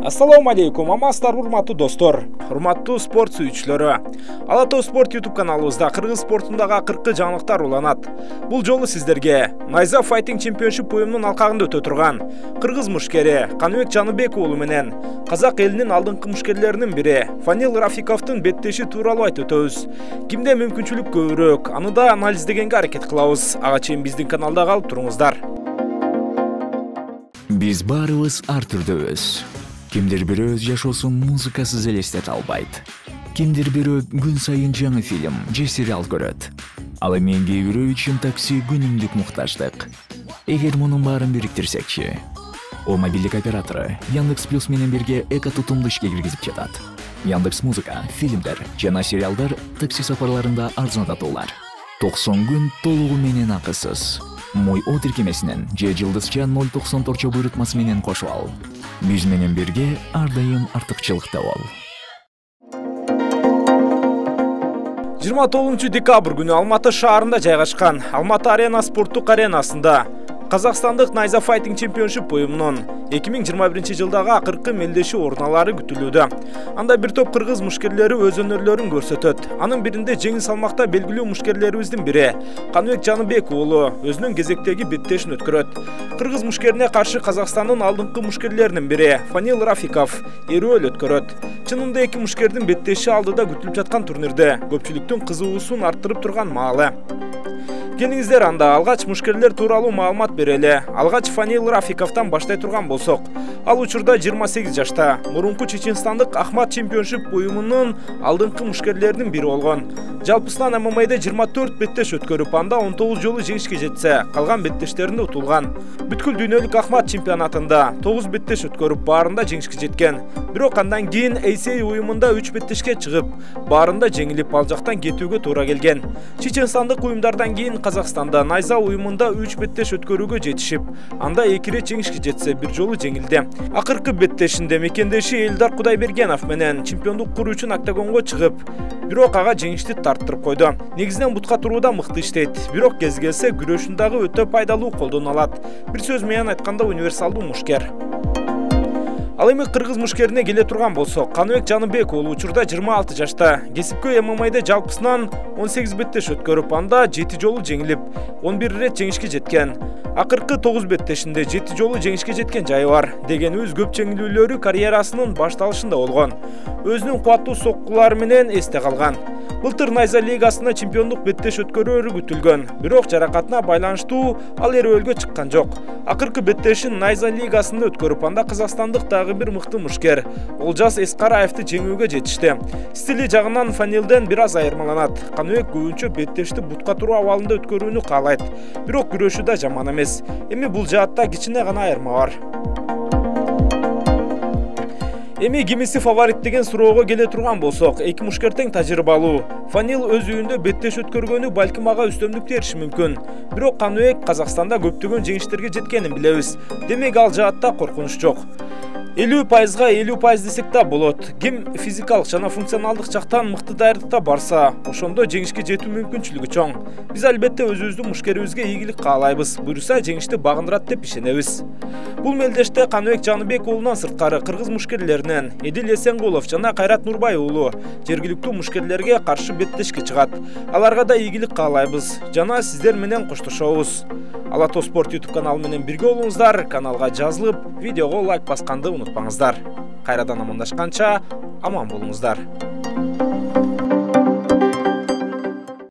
Ассаламу алейкум, амастар, урматтуу достор, урматтуу спорт сүйүүчүлөрү. Ала Тоо спорт YouTube каналыбызда кыргыз спортундагы акыркы жаңылыктар уланат. Бул жолу сиздерге Найза Fighting Championship уюмунун алкагында өтө турган кыргыз мушкери Каныбек Жаныбек уулу менен казак элинин алдыңкы мушкерлеринин бири Фанил Рафиковдун беттеши тууралуу айтып өтөбүз. Кимде мүмкүнчүлүк көбүрөөк, аны да анализдегенге аракет кылабыз. Ага чейин биздин каналда калып туруңуздар. Биз баарыбыз ар түрдөбүз. Кимдир бирөө өз жашоосун музыкасыз элестете албайт. Кимдир бирөө күн сайын жаңы фильм же сериал көрөт. Ал эми кээ бирөө үчүн такси күнүмдүк муктаждык. Эгер мунун баарын бириктирсекчи, о мобилдик оператору Яндекс Плюс менен бирге эко тутумду ишке киргизип жатат. Яндекс Музыка, фильмдер жана сериалдар такси сапарларында арзандатуулар. 90 күн толугу менен акысыз. Мой о тиркемесинен же жылдызча 094 буйрутмасы менен кошуп ал. Биз менен бирге ар дайым артыкчылыкта бол. 29 декабрь күнү Алматы шаарында жайгашкан Алматы Арена спорттук аренасында Казакстандык Найза Fighting Championship уюмунун 2021 жылдагы акыркы мелдеши оруналары күтүлүүдө. Анда бир топ кыргыз мушкерлери өз өнөрлөрүн көрсөтөт. Анын биринде жеңил салмакта белгилүү мушкерлерибиздин бири Каныбек Жаныбек уулу өзүнүн кезектеги беттешин өткөрөт. Кыргыз мушкерине каршы Казакстандын алдыңкы мушкерлеринин бири Фанил Рафиков эрүүл өткөрөт. Чынында эки мушкердин беттеши алдыда күтүлүп жаткан турнирде көпчүлүктүн кызыгуусун арттырып турган маалы. Келиңиздер, анда алгач мушкерлер тууралуу маалымат берели. Алгач Фанил Рафиковдон баштай турган болсок, ал учурда 28 жашта мурунку Чеченстандык Ахмат Чемпионшип уюмунун алдыңкы мушкерлеринин бири болгон. Жалпысынан ММА'да 24 беттеш өткөрүп, анда 19 жолу жеңишке жетсе, калган беттештеринде утулган. Бүткүл дүйнөлүк Ахмат чемпионатында 9 беттеш өткөрүп, баарында жеңишке жеткен. Бирок андан кийин ACA уюмунда 3 беттешке чыгып, баарында жеңилип, ал жактан кетүүгө туура келген. Чеченстандык уюмдардан кийин Казакстанда Найза уюмунда 3 беттеш өткөрүүгө жетишип, анда 2 рет жеңишке жетсе, бир жолу жеңилди. Акыркы беттешинде мекендеши Элдар Кудайбергенов менен чемпиондук куруу үчүн октагонго чыгып, бирок ага жеңишти тарттырып койду. Негизинен бутка турууда мыкты иштейт, бирок кез келсе күрөшүн дагы өтө пайдалуу колдоно алат. Бир сөз менен айтканда универсалдуу мушкер. Ал эми кыргыз мушкерине келе турган болсок, Каныбек Жаныбек уулу учурда 26 жашта, кесипкөй ММА'да жалпысынан 18 беттеш өткөрүп, анда 7 жолу жеңилип, 11 рет жеңишке жеткен. Акыркы 9 беттешинде 7 жолу жеңишке жеткен жайы бар. Дегенибиз көп жеңилүүлөрү карьерасынын башталышында болгон. Өзүнүн кубаттуу соккулары менен эсте калган. Былтыр Найза лигасына чемпиондук беттеш өткөрүүрү күтүлгөн, бирок жаракатына байланыштуу ал эрөөлгө чыккан жок. Акыркы беттешин Найза лигасында өткөрүп, анда казакстандык дагы бир мыкты мушкер Олжас Эскараевди жеңүүгө жетишти. Стили жагынан Фанилден бир аз айырмаланат. Каныбек көбүнчө беттешти бутка туруу абалында өткөрүүнү каалайт, бирок күрөшү да жаман эмес. Эми бул жаатта кичине гана айырма бар. Эми кимиси фаворит деген суроого келе турган болсок, эки мушкер тең тажрыйбалуу. Фанил өз үйүндө беттеш өткөргөнү балким ага үстөмдүк бериши мүмкүн. Бирок Каныбек Казакстанда көптөгөн жеңиштерге жеткенин билебиз. Демек ал жаатта коркунуч жок. 50%-га 50% десек да болот. Ким физикалык жана функционалдык жактан мыкты даярдыкта барса, ошондо жеңишке жетүү мүмкүнчүлүгү чоң. Биз албетте өзүбүздүн мушкерибизге ийгилик каалайбыз, буюрса жеңишти багындырат деп ишенебиз. Бул мелдеште Каныбек Жаныбек уулунан сырткары кыргыз мушкерлеринен Эдил Эсенгулов жана Кайрат Нурбай уулу жергиликтүү мушкерлерге каршы беттешке чыгат. Аларга да ийгилик каалайбыз жана сиздер менен коштошобуз. Ала Тоо спорт YouTube каналы менен бирге болуңуздар, каналга жазылып, видеого лайк басканды унутпаңыздар. Кайрадан амандашканча аман болуңуздар.